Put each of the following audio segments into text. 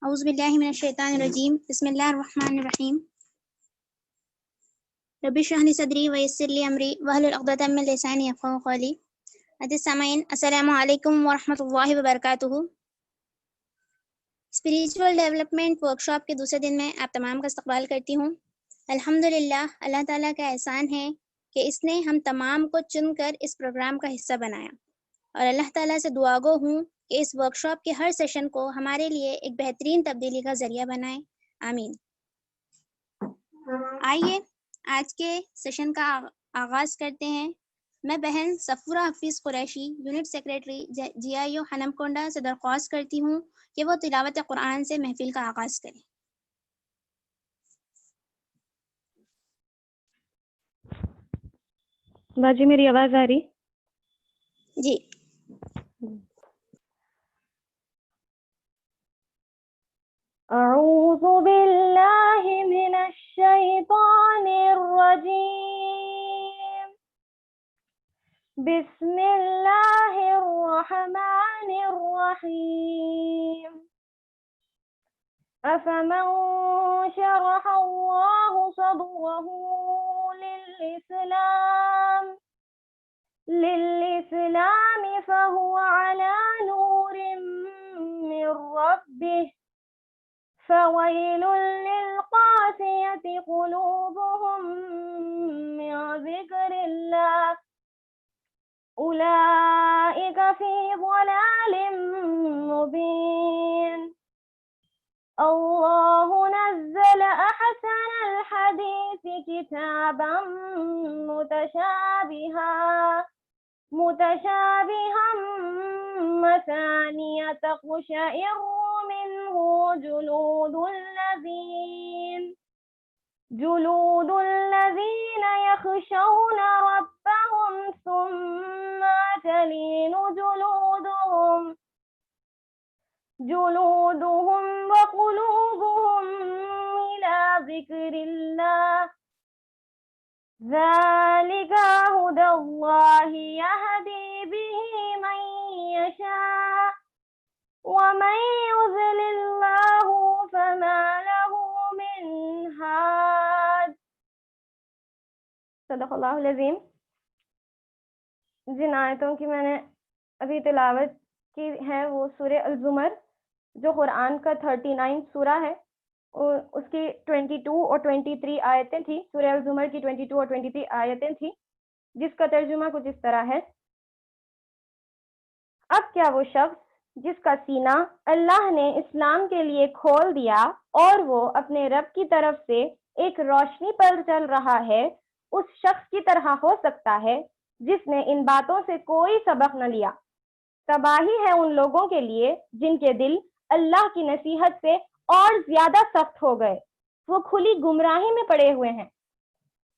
اعوذ باللہ من الشیطان الرجیم بسم اللہ الرحمن الرحیم رب اشرح لی صدری ویسر لی امری واحلل عقدۃ من لسانی یفقہوا قولی۔ عزیز سامعین، السلام علیکم ورحمۃ اللہ وبرکاتہ۔ اسپریچول ڈیولپمنٹ ورکشاپ کے دوسرے دن میں آپ تمام کا استقبال کرتی ہوں۔ الحمدللہ، اللہ تعالیٰ کا احسان ہے کہ اس نے ہم تمام کو چن کر اس پروگرام کا حصہ بنایا، اور اللہ تعالیٰ سے دعا گو ہوں کہ اس ورکشاپ کے ہر سیشن کو ہمارے لیے ایک بہترین تبدیلی کا ذریعہ بنائے، آمین۔ آئیے آج کے سیشن کا آغاز کرتے ہیں۔ میں بہن Safura Hafeez Qureshi, unit secretary G I او حنم کونڈا سے درخواست کرتی ہوں کہ وہ تلاوت قرآن سے محفل کا آغاز کریں۔ باجی میری آواز آ رہی؟ جی۔ اعوذ باللہ من الشیطان الرجیم، بسم اللہ الرحمن الرحیم۔ افمن شرح اللہ صدره للإسلام فهو على نور من ربه فويل للقاسية قلوبهم من ذكر الله أولئك في ضلال مبين۔ الله نزل أحسن الحديث كتابا متشابها مثانية تقشعر منه جلود الذين يخشون ربهم ثم تلين جلودهم وقلوبهم إلى ذكر الله ذلك هدى الله يهدي به من يشاء ومن يضلل الله فما له من هاد۔ صدق اللہ العظیم۔ جن آیتوں کی میں نے ابھی تلاوت کی ہے وہ سورہ الزمر، جو قرآن کا 39 سورہ ہے، اور اس کی 22 اور 23 آیتیں تھیں۔ سورہ الزمر کی 22 اور 23 آیتیں تھیں، جس کا ترجمہ کچھ اس طرح ہے: اب کیا وہ شخص جس کا سینہ اللہ نے اسلام کے لیے کھول دیا اور وہ اپنے رب کی طرف سے ایک روشنی پر چل رہا ہے، اس شخص کی طرح ہو سکتا ہے جس نے ان باتوں سے کوئی سبق نہ لیا؟ تباہی ہے ان لوگوں کے لیے جن کے دل اللہ کی نصیحت سے اور زیادہ سخت ہو گئے، وہ کھلی گمراہی میں پڑے ہوئے ہیں۔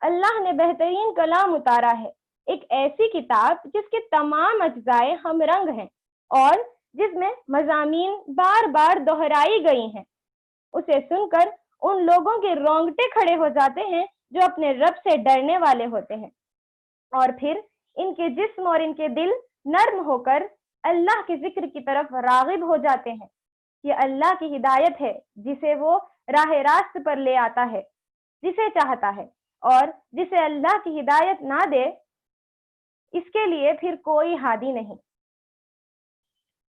اللہ نے بہترین کلام اتارا ہے، ایک ایسی کتاب جس کے تمام اجزائے ہم رنگ ہیں اور جس میں مضامین بار بار دہرائی گئی ہیں۔ اسے سن کر ان لوگوں کے رونگٹے کھڑے ہو جاتے ہیں جو اپنے رب سے ڈرنے والے ہوتے ہیں، اور پھر ان کے جسم اور ان کے دل نرم ہو کر اللہ کے ذکر کی طرف راغب ہو جاتے ہیں۔ یہ اللہ کی ہدایت ہے جسے وہ راہ راست پر لے آتا ہے جسے چاہتا ہے، اور جسے اللہ کی ہدایت نہ دے اس کے لیے پھر کوئی ہادی نہیں۔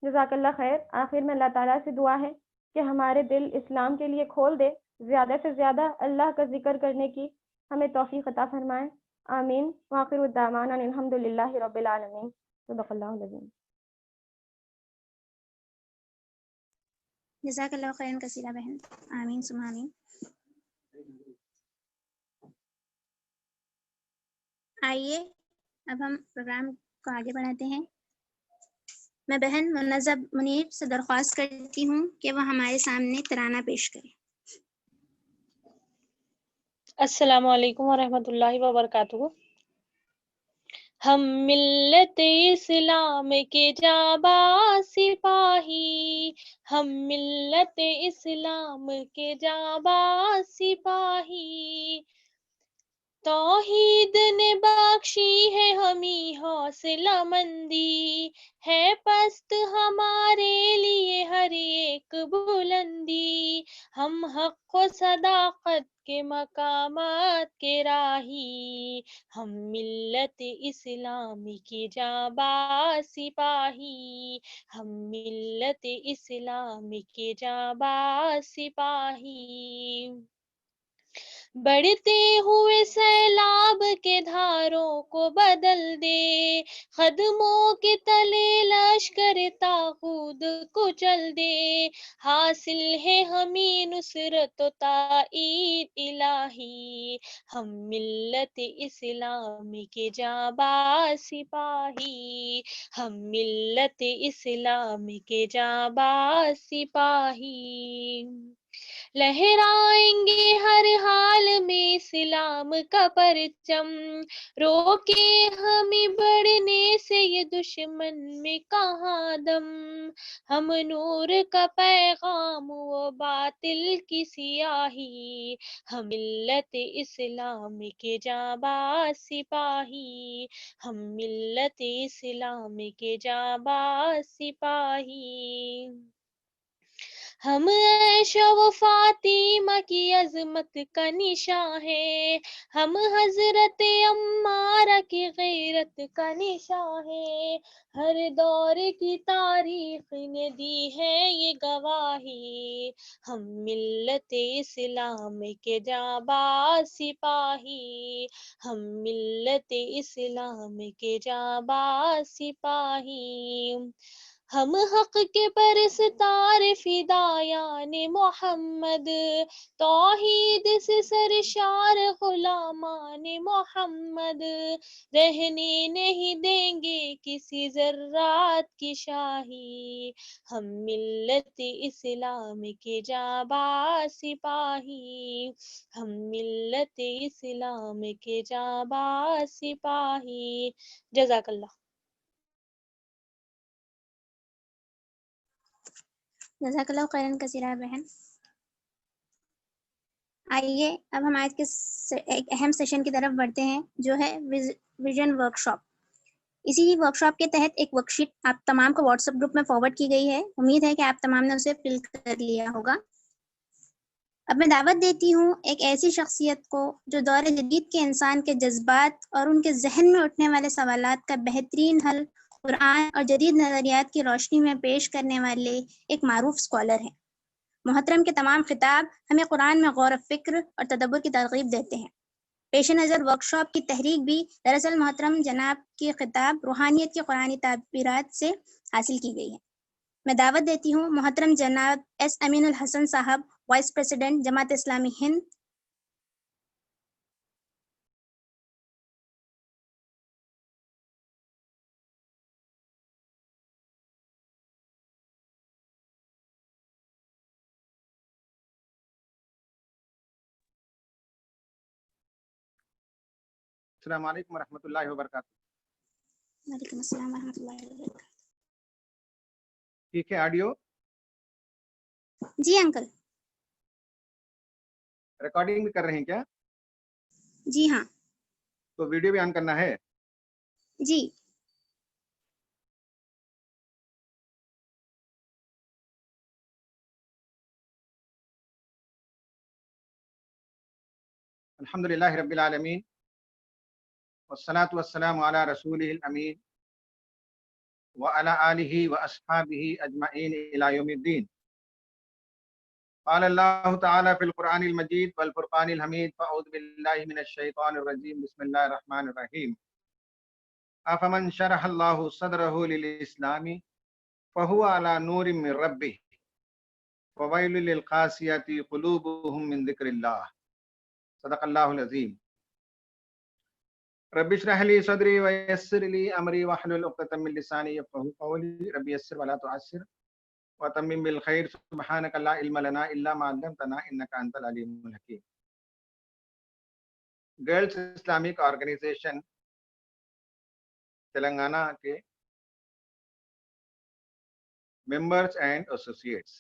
جزاک اللہ خیر۔ آخر میں اللہ تعالیٰ سے دعا ہے کہ ہمارے دل اسلام کے لیے کھول دے، زیادہ سے زیادہ اللہ کا ذکر کرنے کی ہمیں توفیق عطا فرمائے، آمین۔ وآخر الدعوانا الحمد للہ رب العالمین۔ صدق اللہ العظیم۔ جزاک اللہ خیرا کثیرا بہن، آمین ثم آمین۔ آئیے اب ہم پروگرام کو آگے بڑھاتے ہیں۔ میں بہن منظر منیر سے درخواست کرتی ہوں کہ وہ ہمارے سامنے ترانہ پیش کریں۔ السلام علیکم ورحمۃ اللہ وبرکاتہ۔ ہم ملت اسلام کے جانباز سپاہی، ہم ملت اسلام کے جانباز سپاہی، توحید نے بخشی ہے ہمیں حوصلہ مندی، ہے پست ہمارے لیے ہر ایک بلندی، ہم حق و صداقت کے مقامات کے راہی، ہم ملت اسلامی کی جانباز سپاہی، ہم ملت اسلامی کے جانباز سپاہی، بڑھتے ہوئے سیلاب کے دھاروں کو بدل دے، قدموں کے تلے لشکر طاغوت کو چل دے، حاصل ہے ہمیں نصرت و تائید الہی، ہم ملت اسلامی کے جانباز سپاہی، ہم ملت اسلامی کے جانباز سپاہی، لہرائیں گے ہر حال میں اسلام کا پرچم، روکے ہمیں بڑھنے سے یہ دشمن میں کہاں دم، ہم نور کا پیغام و باطل کی سیاہی، ہم ملت اسلام کے جانباز سپاہی، ہم ملت اسلام کے جانباز سپاہی، ہم عائشہ و فاطمہ کی عظمت کا نشاں ہے، ہم حضرت عمارہ کی غیرت کا نشاں ہے، ہر دور کی تاریخ نے دی ہے یہ گواہی، ہم ملت اسلام کے جانباز سپاہی، ہم ملت اسلام کے جانباز سپاہی، ہم حق کے پرستار فدایان محمد، توحید سے سرشار غلامان محمد، رہنے نہیں دیں گے کسی ذرات کی شاہی، ہم ملت اسلام کے جانباز سپاہی، ہم ملت اسلام کے جانباز سپاہی، جزاک اللہ۔ جزاک اللہ خیرن کثیرہ بہن۔ آئیے اب ہم آج کے ایک اہم سیشن کی طرف بڑھتے ہیں جو ہے ویژن ورک شاپ۔ اسی ورک شاپ کے تحت ایک ورک شیٹ آپ تمام کو واٹس ایپ گروپ میں فارورڈ کی گئی ہے، امید ہے کہ آپ تمام نے اسے فل کر لیا ہوگا۔ اب میں دعوت دیتی ہوں ایک ایسی شخصیت کو جو دور جدید کے انسان کے جذبات اور ان کے ذہن میں اٹھنے والے سوالات کا بہترین حل قرآن اور جدید نظریات کی روشنی میں پیش کرنے والے ایک معروف اسکالر ہیں۔ محترم کے تمام خطاب ہمیں قرآن میں غور و فکر اور تدبر کی ترغیب دیتے ہیں۔ پیش نظر ورک شاپ کی تحریک بھی دراصل محترم جناب کی خطاب روحانیت کی قرآنی تعبیرات سے حاصل کی گئی ہے۔ میں دعوت دیتی ہوں محترم جناب ایس امین الحسن صاحب، وائس پریزیڈنٹ جماعت اسلامی ہند۔ السلام علیکم ورحمۃ اللہ وبرکاتہ۔ وعلیکم السلام ورحمۃ اللہ وبرکاتہ۔ ٹھیک ہے آڈیو جی انکل۔ ریکارڈنگ بھی کر رہے ہیں کیا؟ جی ہاں۔ تو ویڈیو بھی آن کرنا ہے؟ جی۔ الحمدللہ رب العالمین والصلاة والسلام علی رسولہ الامین وعلی آلہ واصحابہ اجمعین الی یوم الدین۔ قال اللہ تعالی فی القرآن المجید والفرقان الحمید، فاعوذ باللہ من الشیطان الرجیم، بسم اللہ الرحمن الرحیم۔ افمن شرح اللہ صدرہ للاسلام فہو علی نور من ربہ وویل للقاسیۃ قلوبہم من ذکر اللہ، صدق اللہ العظیم۔ رب اشرح لی صدری ویسر لی امری واحلل عقدۃ من لسانی یفقہوا قولی، رب یسر ولا تعسر وتمم بالخیر، سبحانک لا علم لنا الا ما علمتنا انک انت العلیم الحکیم۔ گرلز اسلامک آرگنائزیشن تلنگانہ کے ممبرس اینڈ ایسوسیٹس،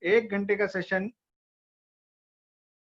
1 گھنٹے کا سیشن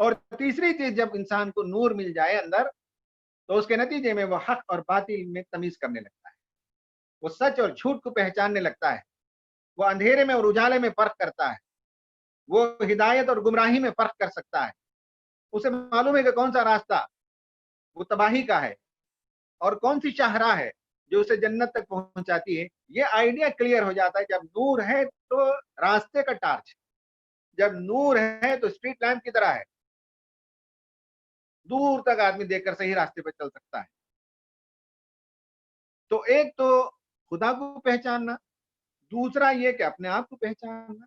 اور تیسری چیز جب انسان کو نور مل جائے اندر تو اس کے نتیجے میں وہ حق اور باطل میں تمیز کرنے لگتا ہے، وہ سچ اور جھوٹ کو پہچاننے لگتا ہے، وہ اندھیرے میں اور اجالے میں فرق کرتا ہے، وہ ہدایت اور گمراہی میں فرق کر سکتا ہے، اسے معلوم ہے کہ کون سا راستہ وہ تباہی کا ہے اور کون سی شاہراہ ہے جو اسے جنت تک پہنچاتی ہے۔ یہ آئیڈیا کلیئر ہو جاتا ہے جب نور ہے تو راستے کا ٹارچ، جب نور ہے تو اسٹریٹ لیمپ کی طرح ہے، دور تک آدمی دیکھ کر صحیح راستے پہ چل سکتا ہے۔ تو ایک تو خدا کو پہچاننا، دوسرا یہ کہ اپنے آپ کو پہچاننا،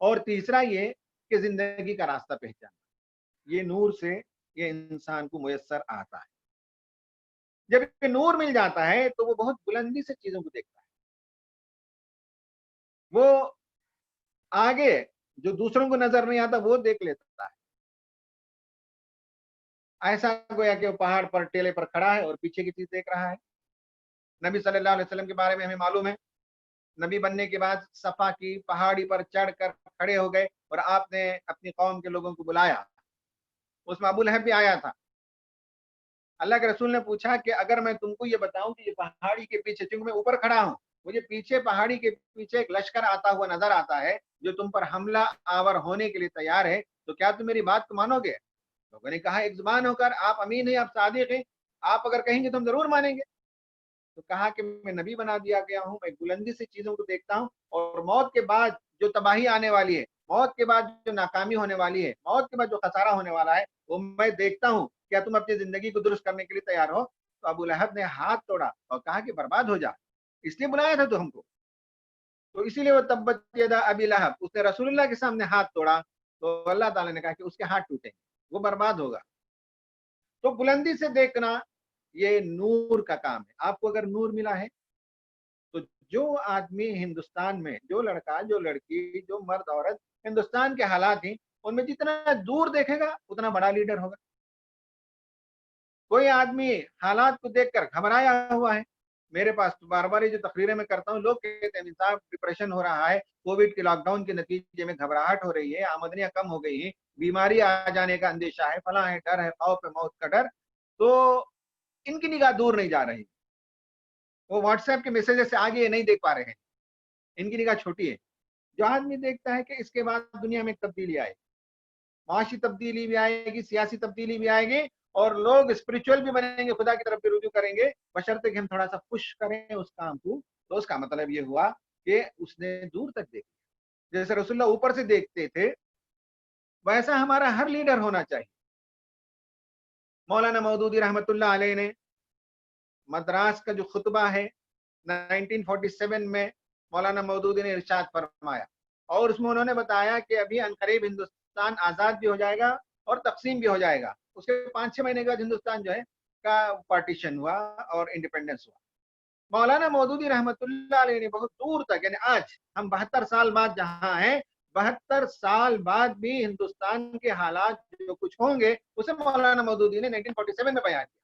اور تیسرا یہ کہ زندگی کا راستہ پہچاننا۔ یہ نور سے یہ انسان کو میسر آتا ہے۔ جب یہ نور مل جاتا ہے تو وہ بہت بلندی سے چیزوں کو دیکھتا ہے، وہ آگے جو دوسروں کو نظر نہیں آتا وہ دیکھ لیتا ہے، ایسا گویا کہ وہ پہاڑ پر ٹیلے پر کھڑا ہے اور پیچھے کی چیز دیکھ رہا ہے۔ نبی صلی اللہ علیہ وسلم کے بارے میں ہمیں معلوم ہے، نبی بننے کے بعد صفا کی پہاڑی پر چڑھ کر کھڑے ہو گئے اور آپ نے اپنی قوم کے لوگوں کو بلایا، اس میں ابو لہب بھی آیا تھا۔ اللہ کے رسول نے پوچھا کہ اگر میں تم کو یہ بتاؤں کہ یہ پہاڑی کے پیچھے، چونکہ میں اوپر کھڑا ہوں، مجھے پیچھے پہاڑی کے پیچھے ایک لشکر آتا ہوا نظر آتا ہے جو تم پر حملہ آور ہونے کے لیے تیار ہے، تو کیا تم میری بات کو مانو گے؟ لوگوں نے کہا ایک زبان ہو کر آپ امین ہیں، آپ صادق ہیں، آپ اگر کہیں گے تو ہم ضرور مانیں گے۔ تو کہا کہ میں نبی بنا دیا گیا ہوں، میں بلندی سے چیزوں کو دیکھتا ہوں، اور موت کے بعد جو تباہی آنے والی ہے، موت کے بعد جو ناکامی ہونے والی ہے، موت کے بعد جو خسارہ ہونے والا ہے وہ میں دیکھتا ہوں، کیا تم اپنی زندگی کو درست کرنے کے لیے تیار ہو؟ تو ابو لہب نے ہاتھ توڑا اور کہا کہ برباد ہو جا، اس لیے بلایا تھا تو ہم کو، تو اسی لیے وہ تبت یدا ابی لہب، اس نے رسول اللہ کے سامنے ہاتھ توڑا تو اللہ تعالیٰ نے کہا کہ اس کے ہاتھ ٹوٹیں، وہ برباد ہوگا۔ تو بلندی سے دیکھنا یہ نور کا کام ہے۔ آپ کو اگر نور ملا ہے تو جو آدمی ہندوستان میں، جو لڑکا، جو لڑکی، جو مرد عورت ہندوستان کے حالات ہیں ان میں جتنا دور دیکھے گا اتنا بڑا لیڈر ہوگا۔ کوئی آدمی حالات کو دیکھ کر گھبرایا ہوا ہے، میرے پاس تو بار بار یہ جو تقریریں میں کرتا ہوں، لوگ کہتے ہیں صاحب ڈپریشن ہو رہا ہے، کووڈ کے لاک ڈاؤن کے نتیجے میں گھبراہٹ ہو رہی ہے، آمدنیاں کم ہو گئی ہیں، بیماری آ جانے کا اندیشہ ہے، فلاں ہے، ڈر ہے، خوف ہے، موت کا ڈر، تو ان کی نگاہ دور نہیں جا رہی، وہ واٹس ایپ کے میسیجز سے آگے یہ نہیں دیکھ پا رہے ہیں، ان کی نگاہ چھوٹی ہے۔ جو آدمی دیکھتا ہے کہ اس کے بعد دنیا میں ایک تبدیلی آئے گی، معاشی تبدیلی بھی آئے گی، سیاسی تبدیلی بھی آئے گی، اور لوگ اسپرچل بھی بنیں گے، خدا کی طرف بھی رجوع کریں گے، بشرطے کہ ہم تھوڑا سا پش کریں اس کام کو، تو اس کا مطلب یہ ہوا کہ اس نے دور تک دیکھا۔ جیسے رسول اللہ اوپر سے دیکھتے تھے ویسا ہمارا ہر لیڈر ہونا چاہیے۔ مولانا مودودی رحمت اللہ علیہ نے مدراس کا جو خطبہ ہے 1947 میں مولانا مودودی نے ارشاد فرمایا، اور اس میں انہوں نے بتایا کہ ابھی عنقریب ہندوستان آزاد بھی ہو جائے گا اور تقسیم بھی ہو جائے گا۔ اس کے 5-6 مہینے کے بعد ہندوستان جو ہے کا پارٹیشن ہوا اور انڈیپینڈنس ہوا۔ مولانا مودودی رحمت اللہ علیہ نے بہت دور تک، یعنی آج ہم 72 سال بعد جہاں ہیں، 72 سال بعد بھی ہندوستان کے حالات جو کچھ ہوں گے اسے مولانا مودودی نے 1947 میں بیان کیا۔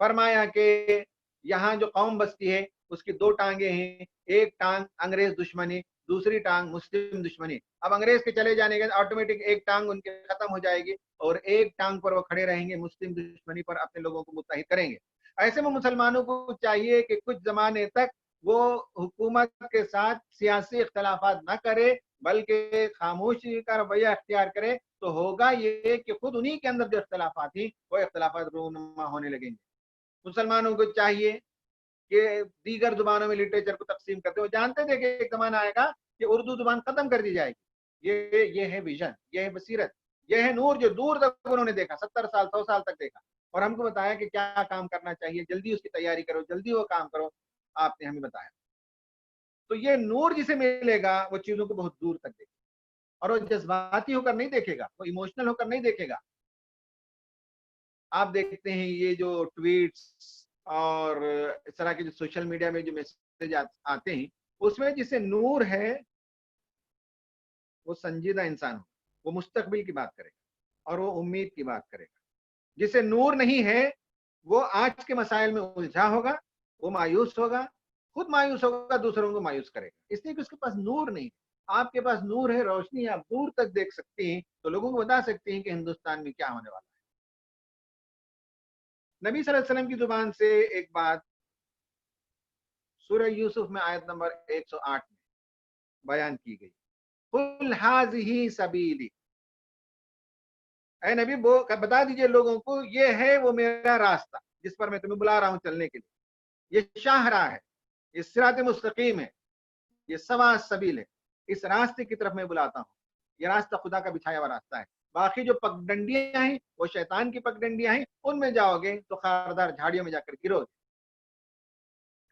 فرمایا کہ یہاں جو قوم بستی ہے اس کی 2 ٹانگیں ہیں، ایک ٹانگ انگریز دشمنی، دوسری ٹانگ مسلم دشمنی۔ اب انگریز کے چلے جانے کے بعد آٹومیٹک ایک ٹانگ ان کے ختم ہو جائے گی اور ایک ٹانگ پر وہ کھڑے رہیں گے، مسلم دشمنی پر اپنے لوگوں کو متحد کریں گے۔ ایسے میں مسلمانوں کو چاہیے کہ کچھ زمانے تک وہ حکومت کے ساتھ سیاسی اختلافات نہ کرے بلکہ خاموشی کا رویہ اختیار کرے، تو ہوگا یہ کہ خود انہی کے اندر جو اختلافات ہیں وہ اختلافات رونما ہونے لگیں گے۔ مسلمانوں کو چاہیے کہ دیگر زبانوں میں لٹریچر کو تقسیم کرتے، وہ جانتے تھے کہ ایک زمانہ آئے گا کہ اردو زبان ختم کر دی جائے گی۔ یہ ہے ویژن، یہ ہے بصیرت، یہ ہے نور جو دور تک انہوں نے دیکھا، 70 سال 100 سال تک دیکھا، اور ہم کو بتایا کہ کیا کام کرنا چاہیے، جلدی اس کی تیاری کرو، جلدی وہ کام کرو، آپ نے ہمیں بتایا۔ تو یہ نور جسے ملے گا وہ چیزوں کو بہت دور تک دیکھے گا، اور وہ جذباتی ہو کر نہیں دیکھے گا، وہ ایموشنل ہو کر نہیں دیکھے گا۔ آپ دیکھتے ہیں یہ جو ٹویٹس اور اس طرح کے جو سوشل میڈیا میں جو میسج آتے ہیں، اس میں جسے نور ہے وہ سنجیدہ انسان ہو، وہ مستقبل کی بات کرے گا اور وہ امید کی بات کرے گا۔ جسے نور نہیں ہے وہ آج کے مسائل میں الجھا ہوگا، وہ مایوس ہوگا، خود مایوس ہوگا، دوسروں کو مایوس کرے گا، اس لیے کہ اس کے پاس نور نہیں۔ آپ کے پاس نور ہے، روشنی ہے، آپ دور تک دیکھ سکتی ہیں، تو لوگوں کو بتا سکتی ہیں کہ ہندوستان میں کیا ہونے والا ہے۔ نبی صلی اللہ علیہ وسلم کی زبان سے ایک بات سورہ یوسف میں آیت نمبر 108 میں بیان کی گئی، قل ھذہ سبیلی، اے نبی بتا دیجئے لوگوں کو یہ ہے وہ میرا راستہ جس پر میں تمہیں بلا رہا ہوں چلنے کے لیے، یہ شاہراہ ہے، یہ صراط مستقیم ہے، یہ سوا سبیل ہے، اس راستے کی طرف میں بلاتا ہوں۔ یہ راستہ خدا کا بچھایا ہوا راستہ ہے، باقی جو پگڈنڈیاں ہیں وہ شیطان کی پگڈنڈیاں ہیں، ان میں جاؤ گے تو خاردار جھاڑیوں میں جا کر گرو گے۔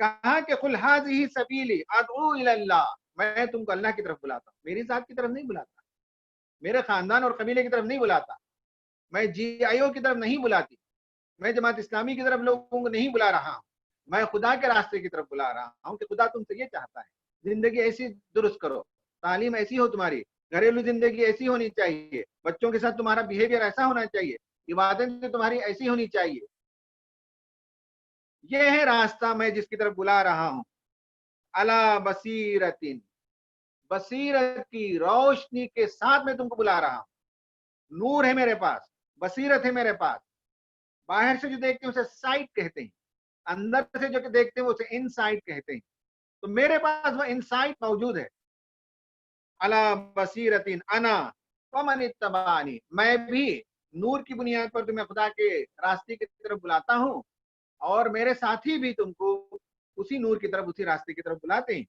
کہا کہ قل ھذہ سبیلی ادعو الی اللہ، میں تم کو اللہ کی طرف بلاتا ہوں، میری ذات کی طرف نہیں بلاتا، میرے خاندان اور قبیلے کی طرف نہیں بلاتا، میں جی آئی او کی طرف نہیں بلاتی، میں جماعت اسلامی کی طرف لوگوں کو نہیں بلا رہا ہوں، میں خدا کے راستے کی طرف بلا رہا ہوں کہ خدا تم سے یہ چاہتا ہے، زندگی ایسی درست کرو، تعلیم ایسی ہو تمہاری، گھریلو زندگی ایسی ہونی چاہیے، بچوں کے ساتھ تمہارا بیہیویئر ایسا ہونا چاہیے، عبادت تمہاری ایسی ہونی چاہیے، یہ ہے راستہ میں جس کی طرف بلا رہا ہوں۔ علی بصیرۃ، بصیرت کی روشنی کے ساتھ میں تم کو بلا رہا ہوں، نور ہے میرے پاس، بصیرت ہے میرے پاس، باہر سے جو دیکھتے ہیں اسے سائٹ کہتے ہیں، اندر سے جو دیکھتے ہیں اسے ان سائٹ کہتے ہیں، تو میرے پاس وہ ان سائٹ موجود ہے۔ علی بصیرۃ انا ومن اتبعنی، میں بھی نور کی بنیاد پر تمہیں خدا کے راستے کی طرف بلاتا ہوں، اور میرے ساتھی بھی تم کو اسی نور کی طرف، اسی راستے کی طرف بلاتے ہیں۔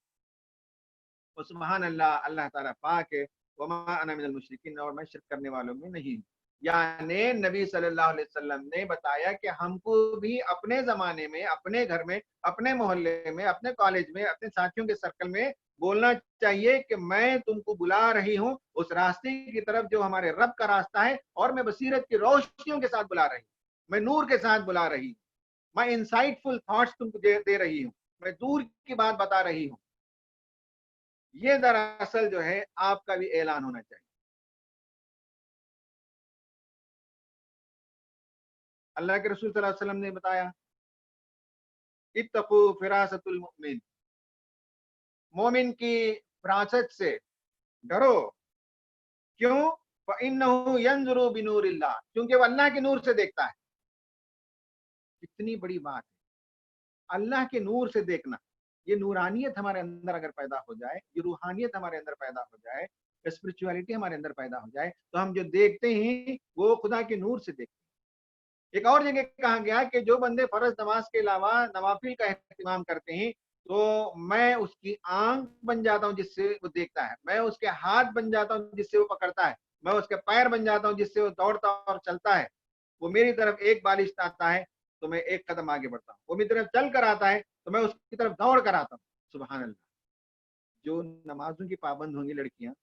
اور سبحان اللہ، اللہ تعالیٰ پاک ہے، وما انا من المشرکین، اور میں شرک کرنے والوں میں نہیں ہوں۔ یعنی نبی صلی اللہ علیہ وسلم نے بتایا کہ ہم کو بھی اپنے زمانے میں، اپنے گھر میں، اپنے محلے میں، اپنے کالج میں، اپنے ساتھیوں کے سرکل میں بولنا چاہیے کہ میں تم کو بلا رہی ہوں اس راستے کی طرف جو ہمارے رب کا راستہ ہے، اور میں بصیرت کی روشنیوں کے ساتھ بلا رہی ہوں، میں نور کے ساتھ بلا رہی ہوں، میں انسائٹ فل تھاٹس تم کو دے رہی ہوں، میں دور کی بات بتا رہی ہوں۔ یہ دراصل جو ہے آپ کا بھی اعلان ہونا چاہیے۔ اللہ کے رسول صلی اللہ علیہ وسلم نے بتایا، اتقوا فراست المؤمن، مومن کی فراست سے ڈرو، کیوں؟ فإنہ ينظر بنور اللہ، کیونکہ وہ اللہ کے نور سے دیکھتا ہے۔ کتنی بڑی بات ہے، اللہ کے نور سے دیکھنا۔ یہ نورانیت ہمارے اندر اگر پیدا ہو جائے، یہ روحانیت ہمارے اندر پیدا ہو جائے، اسپرچولیٹی ہمارے اندر پیدا ہو جائے، تو ہم جو دیکھتے ہیں وہ خدا کے نور سے دیکھتے ہیں۔ ایک اور جگہ کہا گیا کہ جو بندے فرض نماز کے علاوہ نوافل کا اہتمام کرتے ہیں تو میں اس کی آنکھ بن جاتا ہوں جس سے وہ دیکھتا ہے، میں اس کے ہاتھ بن جاتا ہوں جس سے وہ پکڑتا ہے، میں اس کے پیر بن جاتا ہوں جس سے وہ دوڑتا اور چلتا ہے، وہ میری طرف ایک بالش آتا ہے تو میں ایک قدم آگے بڑھتا ہوں، وہ میری طرف چل کر آتا ہے تو میں اس کی طرف دوڑ کر آتا ہوں۔ سبحان اللہ۔ جو نمازوں کی پابند ہوں گی لڑکیاں،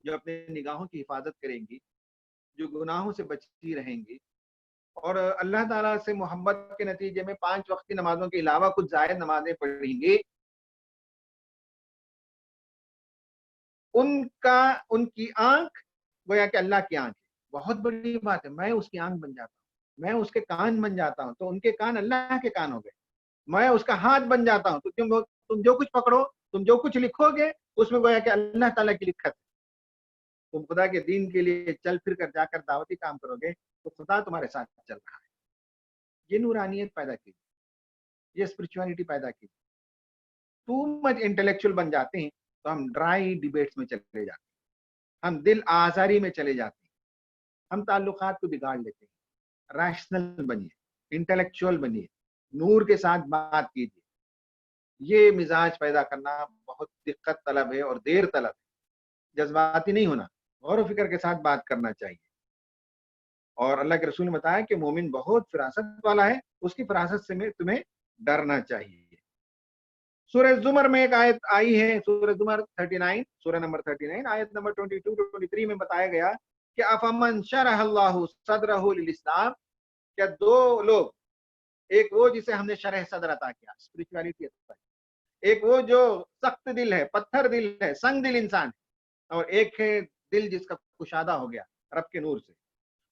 جو اپنے نگاہوں کی حفاظت کریں گی، جو گناہوں سے بچتی رہیں گی، اور اللہ تعالیٰ سے محبت کے نتیجے میں 5 وقت کی نمازوں کے علاوہ کچھ زائد نمازیں پڑھیں گی، ان کی آنکھ گویا کہ اللہ کی آنکھ ہے۔ بہت بڑی بات ہے، میں اس کی آنکھ بن جاتا ہوں، میں اس کے کان بن جاتا ہوں تو ان کے کان اللہ کے کان ہو گئے، میں اس کا ہاتھ بن جاتا ہوں تو تم جو کچھ پکڑو، تم جو کچھ لکھو گے اس میں گویا کہ اللہ تعالیٰ کی لکھت ہے۔ تم خدا کے دین کے لیے چل پھر کر جا کر دعوتی کام کرو گے تو خدا تمہارے ساتھ چل رہا ہے۔ یہ نورانیت پیدا کی، یہ اسپرچولیٹی پیدا کی۔ ٹو مچ انٹلیکچوئل بن جاتے ہیں تو ہم ڈرائی ڈیبیٹس میں چلے جاتے ہیں، ہم دل آزاری میں چلے جاتے ہیں، ہم تعلقات کو بگاڑ لیتے ہیں۔ ریشنل بنیے، انٹلیکچوئل بنیے، نور کے ساتھ بات کیجیے۔ یہ مزاج پیدا کرنا بہت دقت طلب ہے اور دیر طلب ہے، جذباتی نہیں ہونا، غور و فکر کے ساتھ بات کرنا چاہیے۔ اور اللہ کے رسول نے بتایا کہ مومن بہت فراست والا ہے، اس کی فراست سے تمہیں ڈرنا چاہیے۔ سورہ زمر میں ایک آیت آئی ہے، سورہ زمر 39، سورہ نمبر 39 آیت نمبر 22-23 میں بتایا گیا کہ افمن شرح اللہ صدرہ للاسلام، کیا دو لوگ، ایک وہ جسے ہم نے شرح صدر عطا کیا، اسپرچولیٹی عطا کی، ایک وہ جو سخت دل ہے، پتھر دل ہے، سنگ دل انسان ہے، اور ایک ہے دل جس کا کشادہ ہو گیا رب کے نور سے۔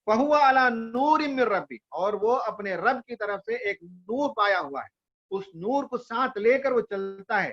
فہو علی نور من ربی، اور وہ اپنے رب کی طرف سے ایک نور پایا ہوا ہے، اس نور کو ساتھ لے کر وہ چلتا ہے،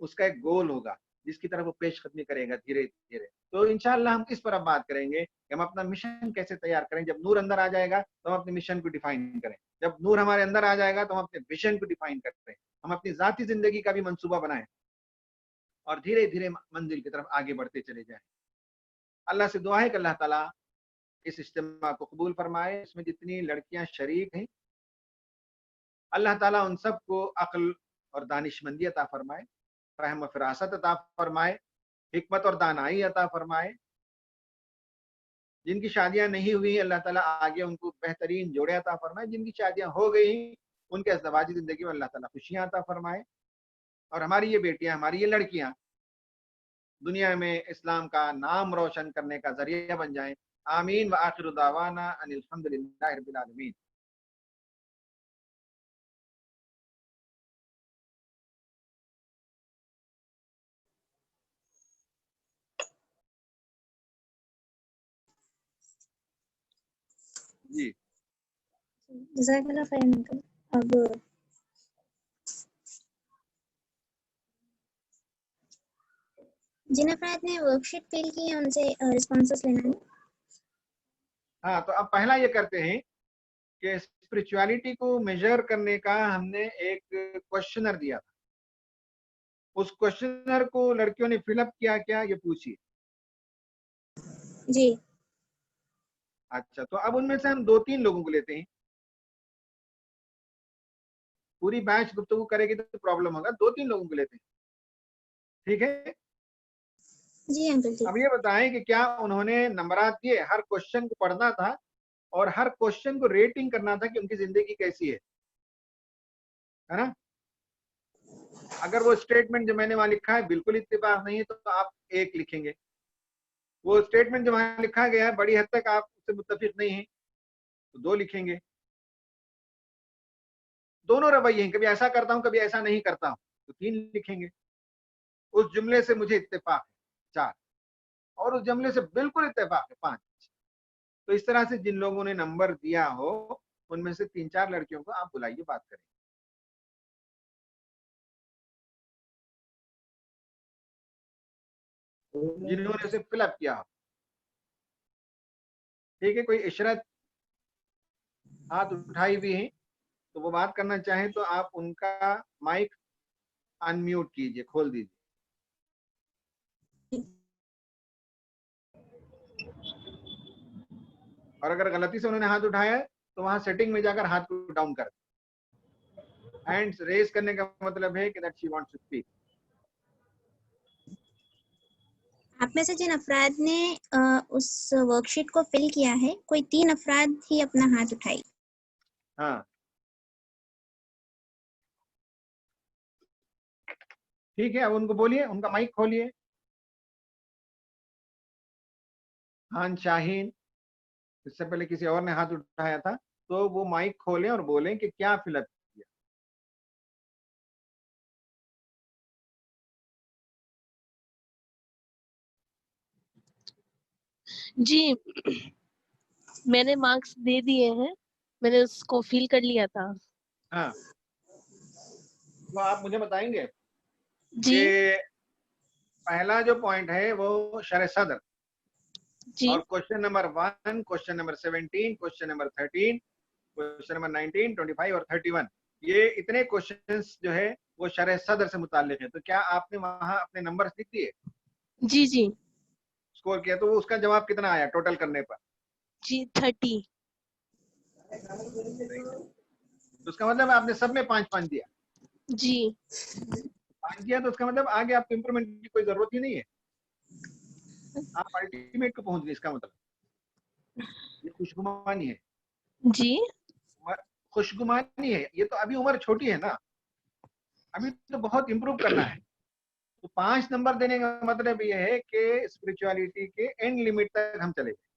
اس کا ایک گول ہوگا جس کی طرف وہ پیش قدمی کرے گا دھیرے دھیرے. تو انشاءاللہ ہم اس پر اب بات کریں گے کہ ہم اپنا مشن کیسے تیار کریں. جب نور اندر آ جائے گا تو ہم اپنے مشن کو ڈیفائن کریں. جب نور ہمارے اندر آ جائے گا تو ہم اپنے ویژن کو ڈیفائن کرتے ہیں. ہم اپنی ذاتی زندگی کا بھی منصوبہ بنائیں اور دھیرے دھیرے منزل کی طرف آگے بڑھتے چلے جائیں. اللہ سے دعا ہے کہ اللہ تعالیٰ اس اجتماع کو قبول فرمائے. اس میں جتنی لڑکیاں شریک ہیں اللہ تعالیٰ ان سب کو عقل اور دانشمندی عطا فرمائے, فہم و فراست عطا فرمائے, حکمت اور دانائی عطا فرمائے. جن کی شادیاں نہیں ہوئی اللہ تعالیٰ آگے ان کو بہترین جوڑے عطا فرمائے. جن کی شادیاں ہو گئی ان کے ازدواجی زندگی میں اللہ تعالیٰ خوشیاں عطا فرمائے. اور ہماری یہ بیٹیاں, ہماری یہ لڑکیاں دنیا میں اسلام کا نام روشن کرنے کا ذریعہ بن جائیں. آمین. وآخر دعوانا ان الحمد للہ رب العالمین. جی جزاک اللہ خیر انکل. اب جن افراد نے ورک شیٹ فل کی ہے ان سے رسپانسز لینا ہے. ہاں, تو اب پہلا یہ کرتے ہیں کہ اسپرچویلٹی کو میجر کرنے کا ہم نے ایک کوشچنر دیا تھا. اس کوشچنر کو لڑکیوں نے فل اپ کیا کیا یہ پوچھیے. جی اچھا, تو اب ان میں سے ہم 2-3 لوگوں کو لیتے ہیں. پوری بیچ گفتگو کرے گی تو پرابلم ہوگا. 2-3 لوگوں کو لیتے ہیں, ٹھیک ہے. جی انکل ٹھیک. اب یہ بتائیں کہ کیا انہوں نے نمبرات دیے؟ ہر کوشچن کو پڑھنا تھا اور ہر کوشچن کو ریٹنگ کرنا تھا کہ ان کی زندگی کیسی ہے نا. اگر وہ اسٹیٹمنٹ جو میں نے وہاں لکھا ہے بالکل اتفاق نہیں ہے تو آپ 1 لکھیں گے. وہ اسٹیٹمنٹ جو وہاں لکھا گیا ہے بڑی حد تک آپ اس سے متفق نہیں ہیں تو 2 لکھیں گے. دونوں رویے ہیں, کبھی ایسا کرتا ہوں کبھی ایسا نہیں کرتا ہوں تو 3 لکھیں گے. اس جملے سے مجھے اتفاق ہے 4, اور اس جملے سے بالکل اتفاق ہے 5. تو اس طرح سے جن لوگوں نے نمبر دیا ہو ان میں سے 3-4 لڑکیوں کو آپ بلائیے, بات کریں. جنہوں نے اسے فل اپ کیا ہو, ٹھیک ہے. کوئی عشرت ہاتھ اٹھائی ہوئی ہیں تو وہ بات کرنا چاہیں تو آپ ان کا مائک ان میوٹ کیجئے, کھول دیجئے. اور اگر غلطی سے انہوں نے ہاتھ اٹھایا ہے تو وہاں سیٹنگ میں جا کر ہاتھ کو ڈاؤن کر دیں. ہینڈز ریز کرنے کا مطلب ہے کہ that she wants to speak. آپ میں سے جن افراد نے اس ورک شیٹ کو فل کیا ہے کوئی 3 افراد ہی اپنا ہاتھ اٹھائی. ہاں ٹھیک ہے. اب ان کو بولیے, ان کا مائک کھولیے. خان شاہین, اس سے پہلے کسی اور نے ہاتھ اٹھایا تھا تو وہ مائک کھولیں اور بولیں کہ کیا فل اپ کیا. جی میں نے مارکس دے دیے ہیں, میں نے اس کو فیل کر لیا تھا. ہاں تو آپ مجھے بتائیں گے جی کہ پہلا جو پوائنٹ ہے وہ شرح صدر, جی اور question number 1, question number 17, question number 13, question number 19, 25 اور 31, یہ اتنے کوشچنس جو ہے وہ شرح صدر سے متعلق ہے. تو کیا آپ نے وہاں اپنے نمبر لکھ دیے, جی جی اسکور کیا؟ تو اس کا جواب کتنا آیا ٹوٹل کرنے پر؟ جی 30. تو اس کا مطلب آپ نے سب میں 5-5 دیا. جی 5 دیا تو اس کا مطلب آگے آپ کو امپرومنٹ کی کوئی ضرورت ہی نہیں ہے, آپ الٹیمیٹ کو پہنچ گئے. اس کا مطلب یہ خوشگمانی ہے. جی خوشگمانی ہے یہ. تو ابھی عمر چھوٹی ہے نا, ابھی تو بہت امپروو کرنا ہے. تو 5 نمبر دینے کا مطلب یہ ہے کہ اسپرچویلٹی کے اینڈ لمٹ تک ہم چلے گئے.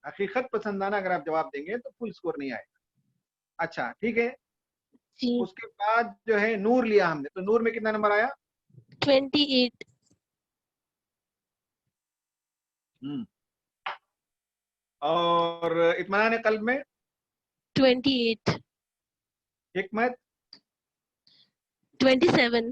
حقیقت پسندانہ اگر آپ جواب دیں گے تو فل سکور نہیں آئے گا. اچھا ٹھیک ہے. جی اس کے بعد جو ہے نور لیا ہم نے, تو نور میں کتنا نمبر آیا؟ 28. اور اطمینان قلب میں 28. حکمت 27,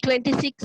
26,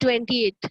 28.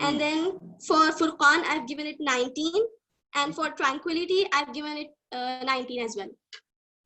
and then for Furqan I have given it 19 and for tranquility I have given it 19 as well.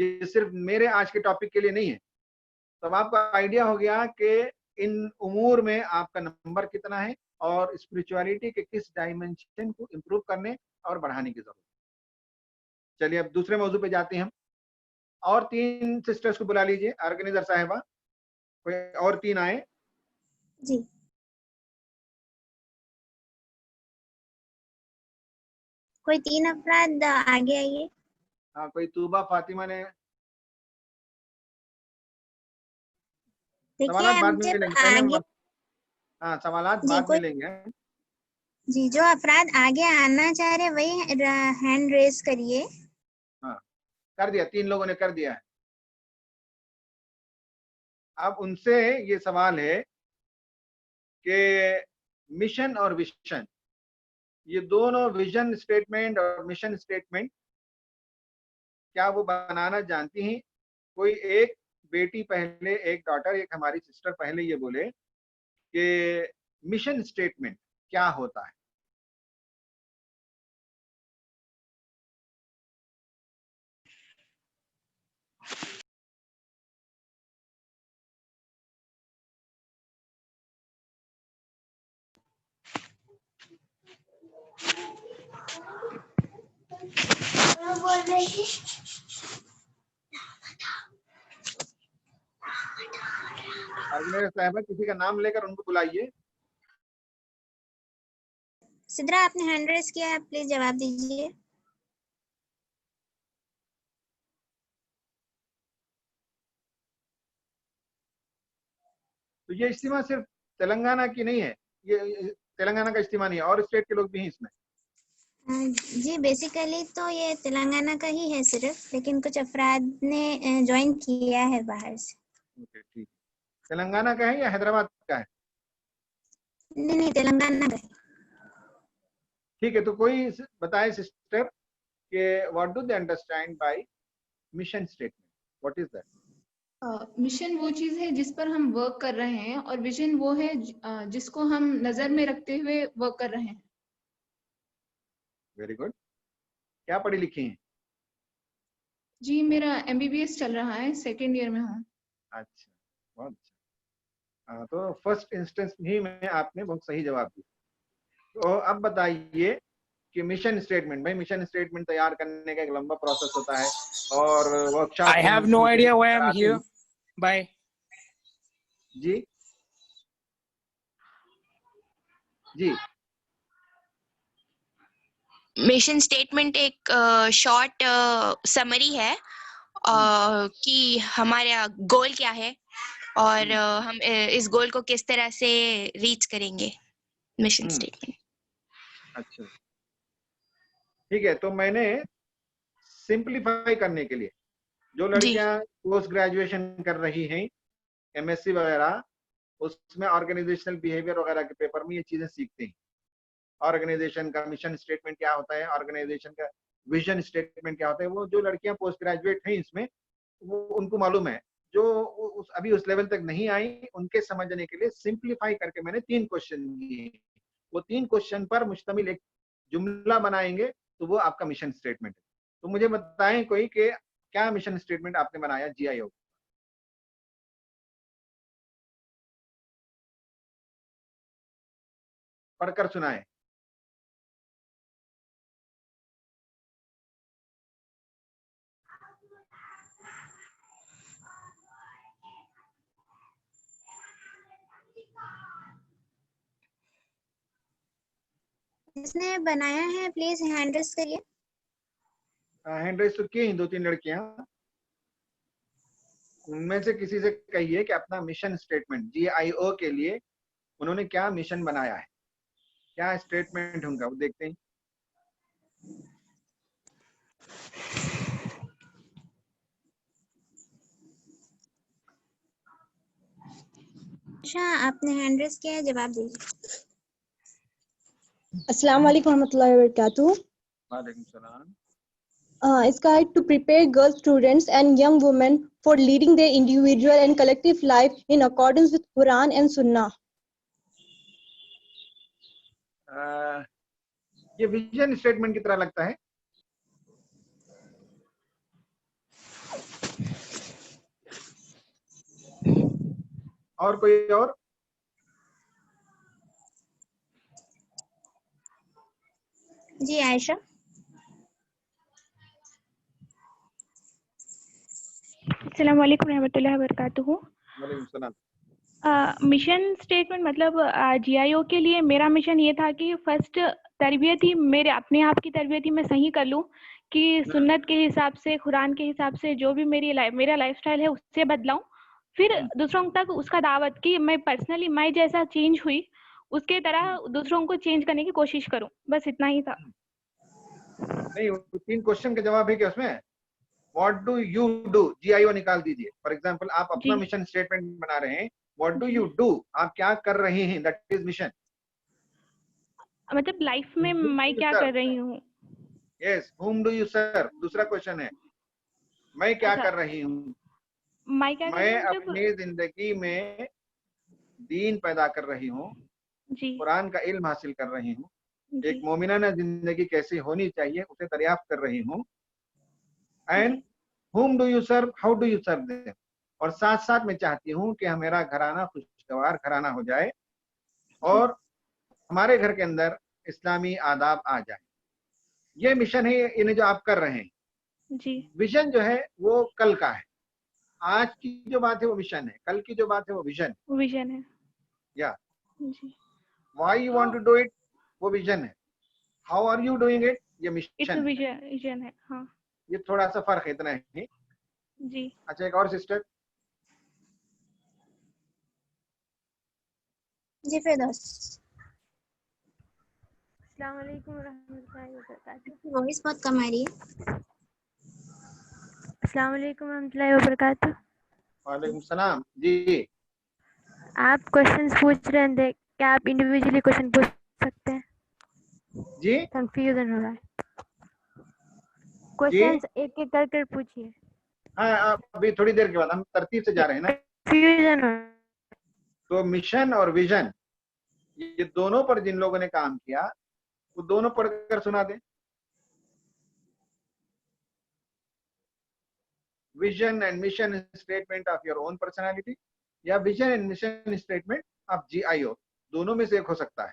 یہ صرف میرے آج کے ٹاپک کے لیے نہیں ہے. تو اب آپ کو آئیڈیا ہو گیا کہ ان امور میں آپ کا نمبر کتنا ہے اور اسپرچولیٹی کے کس ڈائمینشن کو امپروو کرنے اور بڑھانے کی ضرورت ہے. چلیے اب دوسرے موضوع پہ جاتے ہیں ہم. اور 3 سسٹرز کو بلا لیجیے. آرگنائزر صاحبہ کوئی اور 3 آئے. جی کوئی 3 افراد آگے آئیے. ہاں کوئی طوبہ فاطمہ نے. دیکھیے سوالات بعد اب میں جب لیں گے پہلے آگے ہاں سوالات جی بعد میں کوئی لیں گے. جی جو افراد آگے آنا چاہ رہے وہی ہینڈ ریز کریے. ہاں کر دیا. 3 لوگوں نے کر دیا ہے. اب ان سے یہ سوال ہے کہ مشن اور ویژن، یہ دونوں ویژن اسٹیٹمنٹ اور مشن اسٹیٹمنٹ کیا وہ بنانا جانتی ہیں؟ کوئی ایک بیٹی پہلے، ایک ڈاٹر، ایک ہماری سسٹر پہلے یہ بولے کہ مشن اسٹیٹمنٹ کیا ہوتا ہے. آرگنائزر صاحبہ کسی کا نام لے کر ان کو بلائیے. سدرا آپ نے ہینڈ ریز کیا ہے، آپ پلیز جواب دیجیے. تو یہ اجتماع صرف تلنگانہ کی نہیں ہے، یہ تلنگانہ کا اجتماع نہیں ہے، اور اسٹیٹ کے لوگ بھی ہیں اس میں. جی بیسیکلی تو یہ تلنگانہ کا ہی ہے صرف، لیکن کچھ افراد نے جوائن کیا ہے باہر سے. اوکے ٹھیک. تلنگانہ کا ہے یا حیدرآباد کا ہے؟ نہیں تلنگانہ کا ہے. ٹھیک ہے. تو کوئی بتائے سسٹر کہ what do they understand by mission statement? What is that? Mission وہ چیز ہے جس پر ہم ورک کر رہے ہیں، اور ویژن وہ ہے جس کو ہم نظر میں رکھتے ہوئے ورک کر رہے ہیں. Very good. کیا پڑھی لکھی ہیں؟ جی میرا MBBS چل رہا ہے، 2nd ایئر میں ہوں. اچھا بہت اچھا. تو فرسٹ انسٹنس ہی میں آپ نے بہت صحیح جواب دیا. تو اب بتائیے کہ مشن اسٹیٹمنٹ، بھائی مشن اسٹیٹمنٹ تیار کرنے کا ایک لمبا پروسیس ہوتا ہے اور ورکشاپ I میں have ہم no ان کو idea why I'm کراتے here. ہیں. Bye. جی جی مشن اسٹیٹمنٹ ایک شارٹ سمری ہے کہ ہمارا گول کیا ہے اور ہم اس گول کو کس طرح سے ریچ کریں گے. Mission statement. اچھا ٹھیک ہے. تو میں نے سمپلیفائی کرنے کے لیے جو لڑکیاں پوسٹ گریجویشن کر رہی ہیں MSc وغیرہ، اس میں آرگنائزیشنل بیہیویئر وغیرہ کے پیپر میں یہ چیزیں سیکھتے ہیں. آرگنائزیشن کا مشن اسٹیٹمنٹ کیا ہوتا ہے، آرگنائزیشن کا ویژن اسٹیٹمنٹ کیا ہوتا ہے. وہ جو لڑکیاں پوسٹ گریجویٹ ہیں اس میں، وہ ان کو معلوم ہے. جو ابھی اس لیول تک نہیں آئی، ان کے سمجھنے کے لیے سمپلیفائی کر کے میں نے 3 کوشچن دیے. وہ 3 کوشچن پر مشتمل ایک جملہ بنائیں گے تو وہ آپ کا مشن اسٹیٹمنٹ ہے. تو مجھے بتائیں کوئی کہ کیا مشن اسٹیٹمنٹ آپ نے بنایا GIO؟ پڑھ کر سنائیں. جس نے بنایا ہے پلیز ہینڈ ریز کریے. ہینڈ ریز تو کی ہیں 2-3 لڑکیاں. ان میں سے کسی سے کہیے کہ اپنا مشن اسٹیٹمنٹ GIO کے لیے انہوں نے کیا مشن بنایا ہے، کیا اسٹیٹمنٹ ان کا، وہ دیکھتے ہیں. اچھا آپ نے ہینڈ ریز کیا ہے، جواب دیجیے. السلام علیکم ورحمۃ اللہ وبرکاتہ. وعلیکم السلام. It's guide to prepare girl students and young women for leading their individual and collective life in accordance with Quran and Sunnah. یہ ویژن اسٹیٹمنٹ کی طرح لگتا ہے. اور کوئی اور؟ جی عائشہ. السلام علیکم رحمۃ اللہ وبرکاتہ. وعلیکم السلام. مشن اسٹیٹمنٹ مطلب جی آئی او کے لیے میرا مشن یہ تھا کہ فرسٹ تربیت ہی میرے اپنے آپ کی تربیت ہی میں صحیح کر لوں کہ سنت کے حساب سے قرآن کے حساب سے جو بھی میرا لائف اسٹائل ہے اس سے بدلاؤں, پھر دوسروں تک اس کا دعوت کہ میں پرسنلی میں جیسا چینج ہوئی اس کے طرح دوسروں کو چینج کرنے کی کوشش کروں. بس اتنا ہی تھا. نہیں, 3 کوشچن کا جواب ہے کہ اس میں what do you do, G I او نکال دیجیے. فار ایگزامپل آپ اپنا مشن اسٹیٹمنٹ بنا رہے ہیں, واٹ ڈو یو ڈو, آپ کیا کر رہے ہیں, دیٹ از مشن. مطلب لائف میں میں کیا کر رہی ہوں. یس, ہوم ڈو یو سرو. دوسرا کوشچن ہے میں کیا کر رہی ہوں. میں اپنی زندگی میں دین پیدا کر رہی ہوں, قرآن کا علم حاصل کر رہی ہوں, ایک مومنانہ زندگی کیسی ہونی چاہیے اسے دریافت کر رہی ہوں. And whom do you serve, how do you serve them. اور ساتھ ساتھ میں چاہتی ہوں کہ میرا گھرانہ خوشگوار گھرانہ ہو جائے اور ہمارے گھر کے اندر اسلامی آداب آ جائے. یہ مشن ہے انہیں جو آپ کر رہے ہیں. ویژن جو ہے وہ کل کا ہے. آج کی جو بات ہے وہ مشن ہے, کل کی جو بات ہے وہ ویژن ہے. یا why you want to do it, وہ ویژن ہے. How are you doing it, یہ مشن ہے. ہاں, یہ تھوڑا سا فرق ہے, اتنا ہے. جی. اچھا, ایک اور سسٹر. جی فردوس. السلام علیکم ورحمۃ اللہ وبرکاتہ. وائس بہت کم آ رہی ہے. السلام علیکم ورحمۃ اللہ وبرکاتہ. وعلیکم السلام. جی, آپ کوشچنس پوچھ رہے تھے, کیا آپ انڈیویجولی کوشچن پوچھ سکتے ہیں؟ جی, کنفیوژن ہو رہا ہے. کوشچنس ایک ایک کر کر پوچھیے. ہاں, ابھی تھوڑی دیر کے بعد ہم ترتیب سے جا رہے ہیں نا. کنفیوژن. تو مشن اور ویژن یہ دونوں پر جن لوگوں نے کام کیا وہ دونوں پڑھ کر سنا دیں. Vision and mission statement of your own personality, یا vision and mission statement of G I O, دونوں میں سے ایک ہو سکتا ہے.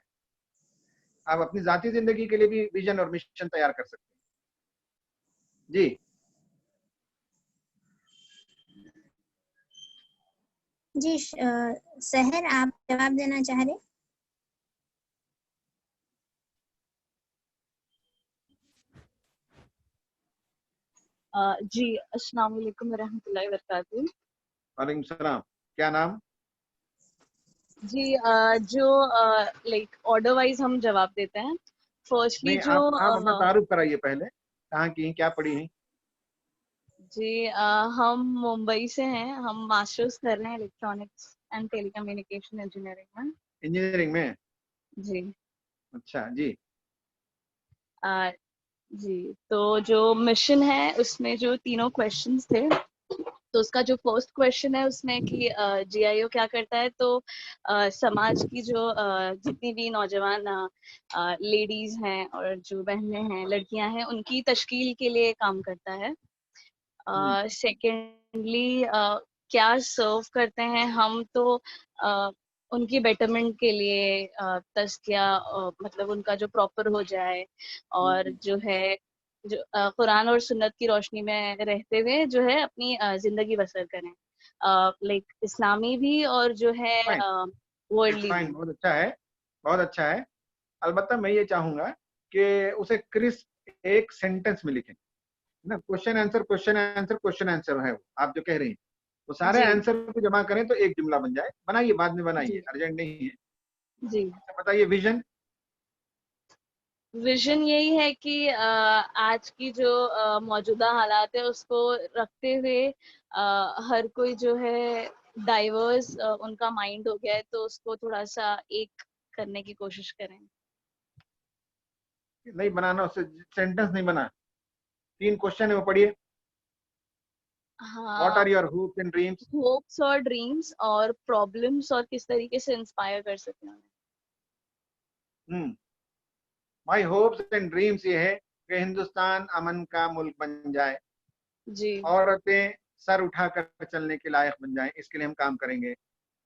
آپ اپنی ذاتی زندگی کے لیے بھی ویژن اور مشن تیار کر سکتے ہیں. جی, جی سحر آپ جواب دینا چاہ رہے. جی, السلام علیکم ورحمۃ اللہ وبرکاتہ. وعلیکم السلام. کیا نام؟ جی, جو لائک آرڈر وائز ہم جواب دیتے ہیں. فرسٹلی جو آپ اپنا تعارف کرائیے پہلے, کہاں کی ہیں, کیا پڑھی ہیں؟ جی, ہم ممبئی سے ہیں. ہم ماسٹرز کر رہے ہیں electronics and telecommunication engineering میں. جی. اچھا جی. جی, تو جو مشن ہے اس میں جو تینوں کویشچنس تھے, تو اس کا جو فرسٹ کویشچن ہے اس میں کہ جی آئی او کیا کرتا ہے, تو سماج کی جو جتنی بھی نوجوان لیڈیز ہیں اور جو بہنیں ہیں, لڑکیاں ہیں, ان کی تشکیل کے لیے کام کرتا ہے. سیکنڈلی کیا سرو کرتے ہیں ہم, تو ان کی بیٹرمنٹ کے لیے تزکیہ, مطلب ان کا جو پراپر ہو جائے, اور جو ہے جو قرآن اور سنت کی روشنی میں رہتے ہوئے جو ہے اپنی زندگی بسر کریں, لائک اسلامی بھی اور جو ہے ورلڈلی بھی. بہت اچھا ہے, بہت اچھا ہے. البتہ میں یہ چاہوں گا کہ اسے کرسپ ایک سینٹنس میں لکھیں نا. Question answer question answer question answer ہے آپ جو کہہ رہی ہیں, وہ سارے آنسر کو جمع کریں تو ایک جملہ بن جائے. بنائیے, بعد میں بنائیے, ارجنٹ نہیں ہے. جی, بتائیے ویژن. ویژن یہی ہے کہ آج کی جو موجودہ حالات ہے اس کو رکھتے ہوئے ہر کوئی جو ہے ڈائیورس ان کا مائنڈ ہو گیا ہے, تو اس کو تھوڑا سا ایک کرنے کی کوشش کریں. نہیں بنانا, اس سے سینٹنس نہیں بنا. 3 کوشچن ہے وہ پڑھیے. What are your hopes and dreams? Hopes اور ڈریمس اور پرابلمس, اور کس طریقے سے انسپائر کر سکتے ہیں. My hopes and dreams یہ ہے کہ ہندوستان امن کا ملک بن جائے, جی, عورتیں سر اٹھا کر چلنے کے لائق بن جائیں, اس کے لیے ہم کام کریں گے.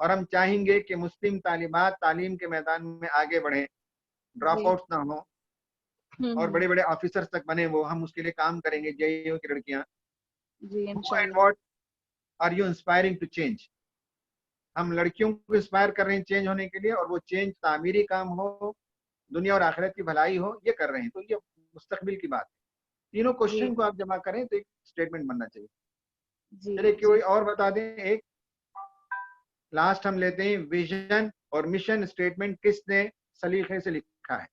اور ہم چاہیں گے کہ مسلم طالبات تعلیم کے میدان میں آگے بڑھیں, ڈراپ آؤٹس نہ ہوں اور بڑے بڑے آفیسرز تک بنے وہ, ہم اس کے لیے کام کریں گے JEO کی لڑکیاں. جی And انشاءاللہ. what are you inspiring to change? ہم لڑکیوں کو انسپائر کر رہے ہیں چینج ہونے کے لیے, اور وہ چینج تعمیری کام ہو, دنیا اور آخرت کی بھلائی ہو, یہ کر رہے ہیں. تو یہ مستقبل کی بات ہے. تینوں کوشچن کو آپ جمع کریں تو ایک اسٹیٹمنٹ بننا چاہیے. چلیے کوئی اور بتا دیں. ایک لاسٹ ہم لیتے ہیں, ویژن اور مشن اسٹیٹمنٹ کس نے سلیقے سے لکھا ہے؟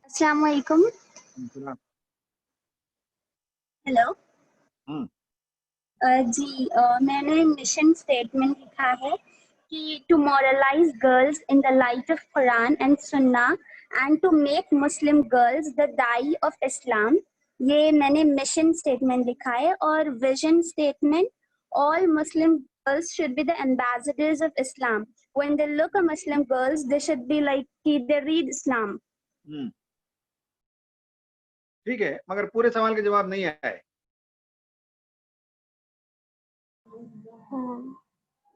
السلام علیکم. ہیلو. جی میں نے مشن اسٹیٹمنٹ لکھا ہے کہ to moralise girls in the light of Quran and sunnah and to make Muslim girls the دائی آف اسلام. یہ میں نے مشن اسٹیٹمنٹ لکھا ہے. اور vision statement, all Muslim girls should be the ambassadors of Islam. When they look at Muslim girls, they should be like, they read Islam. ٹھیک ہے, مگر پورے سوال کا جواب نہیں آیا ہے.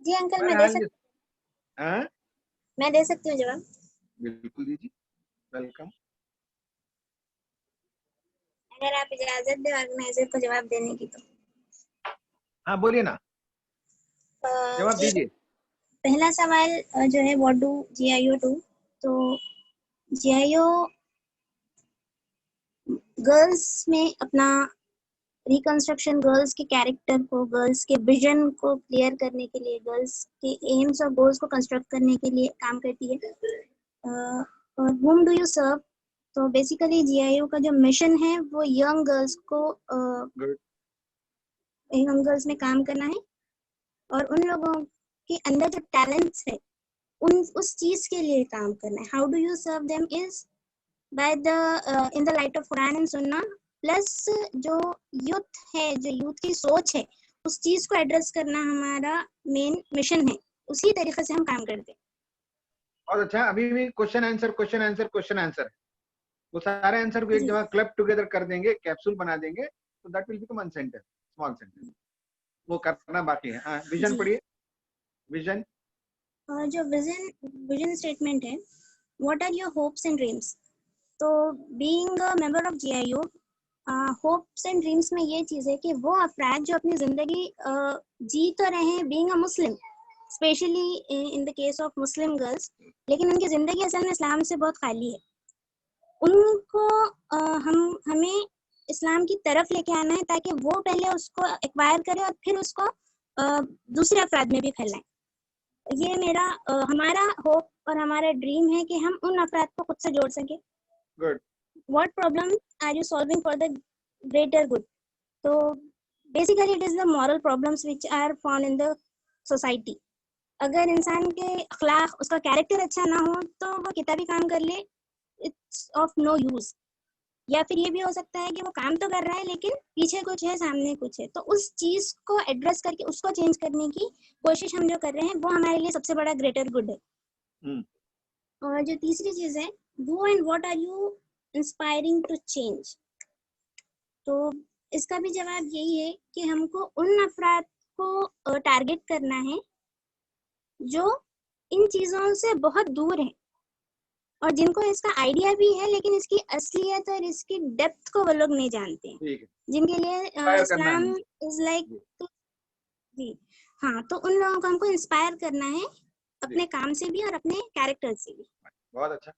جی انکل میں دے سکتی ہوں جواب. بالکل دیجیے, ویلکم. اگر آپ اجازت دیں آرگنائزر کو جواب دینے کی تو. ہاں بولیے نا, جواب دیجیے. پہلا سوال جو ہے واٹ ڈو GIO ڈو, تو GIO گرلس میں اپنا ریکنسٹرکشن, گرلس کے کیریکٹر کو, گرلس کے ویژن کو کلیئر کرنے کے لیے, گرلس کے ایمز اور گولز کو کنسٹرکٹ کرنے کے لیے کام کرتی ہے. اور ہوم ڈو یو سرو, تو بیسیکلی GIO کا جو مشن ہے وہ ینگ گرلس کو, ینگ گرلس میں کام کرنا ہے, اور ان لوگوں کے اندر جو ٹیلنٹس ہے اس چیز کے لیے کام کرنا ہے. How do you serve them is by the in the light of Quran and سنہ. پلس جو یوتھ ہے, جو یوتھ کی سوچ ہے, اس چیز کو ایڈریس کرنا ہمارا مین مشن ہے. اسی طریقے سے ہم کام کرتے ہیں. اور اچھا, ابھی بھی question answer question answer question answer ہے. وہ سارے آنسر کو ایک جگہ کلب ٹوگیدر کر دیں گے, کیپسول بنا دیں گے, تو that will become one sentence, small sentence. وہ کرنا باقی ہے. ہاں ویژن پڑھیے. ویژن, جو ویژن اسٹیٹمنٹ ہے, what are your hopes and dreams. تو being a member of GIO, hopes and dreams میں یہ چیز ہے کہ وہ افراد جو اپنی زندگی جی تو رہے ہیں being a Muslim, specially in the case of Muslim girls, لیکن ان کی زندگی اصل میں اسلام سے بہت خالی ہے. ان کو ہمیں اسلام کی طرف لے کے آنا ہے تاکہ وہ پہلے اس کو ایکوائر کرے اور پھر اس کو دوسرے افراد میں بھی پھیلائیں. یہ ہمارا ہوپ اور ہمارا ڈریم ہے کہ ہم ان افراد کو خود سے جوڑ سکیں. Good. What problem are you solving for the greater good? So basically it is the moral problems which are found in the society. اگر انسان کے اخلاق, اس کا کیریکٹر اچھا نہ ہو تو وہ کتنا بھی کام کر لے, it's of no use. یا پھر یہ بھی ہو سکتا ہے کہ وہ کام تو کر رہا ہے لیکن پیچھے کچھ ہے, سامنے کچھ ہے. تو اس چیز کو ایڈریس کر کے اس کو چینج کرنے کی کوشش ہم جو کر رہے ہیں وہ ہمارے لیے سب سے بڑا گریٹر گڈ ہے. اور جو تیسری چیز ہے, who and what are you inspiring to change, تو اس کا بھی جواب یہی ہے کہ ہم کو ان افراد کو ٹارگٹ کرنا ہے جو ان چیزوں سے بہت دور ہیں اور جن کو اس کا آئیڈیا بھی ہے لیکن اس کی اصلیت اور اس کی ڈیپتھ کو وہ لوگ نہیں جانتے ہیں, جن کے لیے اسلام از لائک. جی ہاں, تو ان لوگوں کو ہم کو انسپائر کرنا ہے اپنے کام سے بھی اور اپنے کیریکٹر سے بھی. بہت اچھا.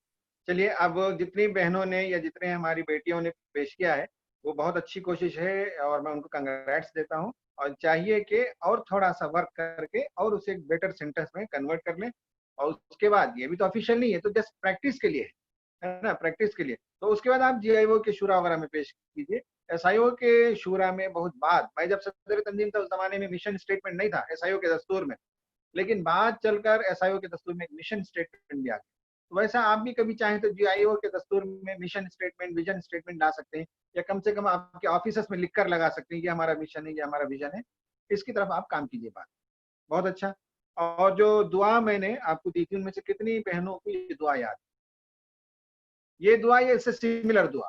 چلیے, اب جتنی بہنوں نے یا جتنے ہماری بیٹیوں نے پیش کیا ہے وہ بہت اچھی کوشش ہے اور میں ان کو کنگریٹس دیتا ہوں. اور چاہیے کہ اور تھوڑا سا ورک کر کے اور اسے ایک بیٹر سینٹینس میں کنورٹ کر لیں. اور اس کے بعد, یہ بھی تو آفیشیل نہیں ہے, تو جسٹ پریکٹس کے لیے ہے نا, پریکٹس کے لیے. تو اس کے بعد آپ GIO کے شورا وغیرہ میں پیش کیجیے. SIO کے شورا میں بہت بعد, میں جب صدر تنظیم تھا اس زمانے میں مشن اسٹیٹمنٹ نہیں تھا SIO کے دستور میں, لیکن بعد چل کر SIO کے دستور میں ایک مشن اسٹیٹمنٹ بھی آ گیا. تو ویسا آپ بھی کبھی چاہیں تو GIO کے دستور میں مشن اسٹیٹمنٹ, ویژن اسٹیٹمنٹ لا سکتے ہیں, یا کم سے کم آپ کے آفیسز میں لکھ کر لگا سکتے ہیں یہ ہمارا مشن ہے, یہ ہمارا ویژن ہے. اس کی طرف آپ کام کیجیے. بات بہت اچھا. اور جو دعا میں نے آپ کو دی تھی ان میں سے کتنی بہنوں کو یہ دعا یاد ہے؟ یہ دعا, یہ اس سے سملر دعا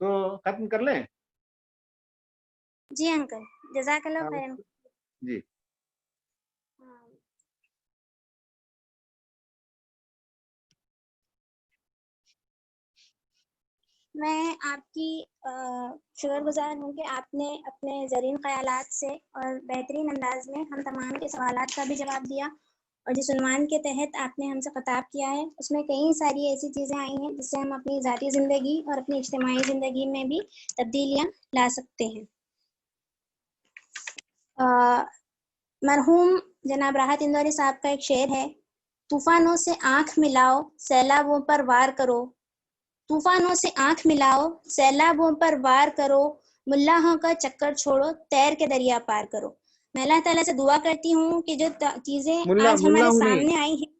تو ختم کر لیں. جی انکل, جزاک اللہ خیرن. جی میں آپ کی شکر گزار ہوں کہ آپ نے اپنے زرین خیالات سے اور بہترین انداز میں ہم تمام کے سوالات کا بھی جواب دیا, اور جس عنوان کے تحت آپ نے ہم سے خطاب کیا ہے اس میں کئی ساری ایسی چیزیں آئی ہیں جس سے ہم اپنی ذاتی زندگی اور اپنی اجتماعی زندگی میں بھی تبدیلیاں لا سکتے ہیں. مرحوم جناب راحت اندوری صاحب کا ایک شعر ہے, طوفانوں سے آنکھ ملاؤ سیلابوں پر وار کرو, طوفانوں سے آنکھ ملاؤ سیلابوں پر وار کرو, ملاحوں کا چکر چھوڑو تیر کے دریا پار کرو. میں اللہ تعالیٰ سے دعا کرتی ہوں کہ جو چیزیں آج ہمارے سامنے آئی ہیں,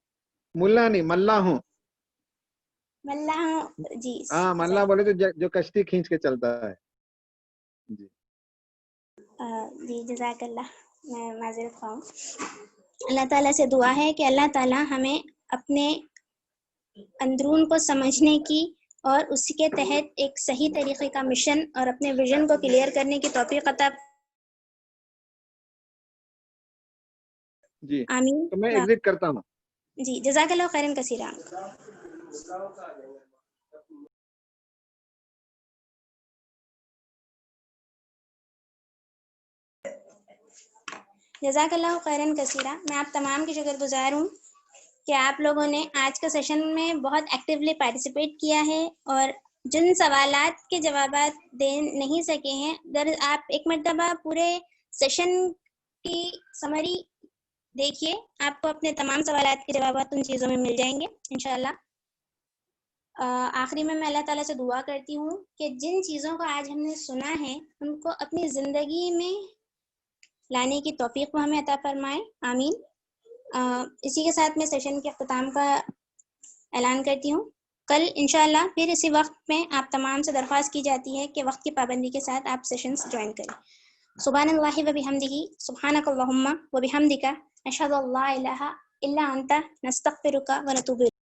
ملا نہیں ملا ہوں, ملاحوں, جی ہاں ملا بولے تو جو کشتی کھینچ کے چلتا ہے. جی جزاک اللہ, میں معذرت خواہوں. اللہ تعالیٰ سے دعا ہے کہ اللہ تعالیٰ ہمیں اپنے اندرون کو سمجھنے کی اور اس کے تحت ایک صحیح طریقے کا مشن اور اپنے ویژن کو کلیئر کرنے کی توفیق عطا. جی آمین. تو میں ایگزٹ کرتا ہوں. جی جزاک اللہ خیرن کثیرا. جزاک اللہ خیرن کثیرا. میں آپ تمام کی شکر گزار ہوں کہ آپ لوگوں نے آج کا سیشن میں بہت ایکٹیولی پارٹیسپیٹ کیا ہے, اور جن سوالات کے جوابات دے نہیں سکے ہیں آپ ایک مرتبہ پورے سیشن کی سمری دیکھیے, آپ کو اپنے تمام سوالات کے جوابات ان چیزوں میں مل جائیں گے انشاءاللہ. آخری میں اللہ تعالیٰ سے دعا کرتی ہوں کہ جن چیزوں کو آج ہم نے سنا ہے ان کو اپنی زندگی میں لانے کی توفیق کو ہمیں عطا فرمائے. آمین. اسی کے ساتھ میں سیشن کے اختتام کا اعلان کرتی ہوں. کل انشاءاللہ پھر اسی وقت میں آپ تمام سے درخواست کی جاتی ہے کہ وقت کی پابندی کے ساتھ آپ سیشنز جوائن کریں. سبحان اللہ و بحمدہ, سبحانک اللہم و بحمدک, نشہد ان لا الہ الا انت, نستغفرک و نتوب الیک.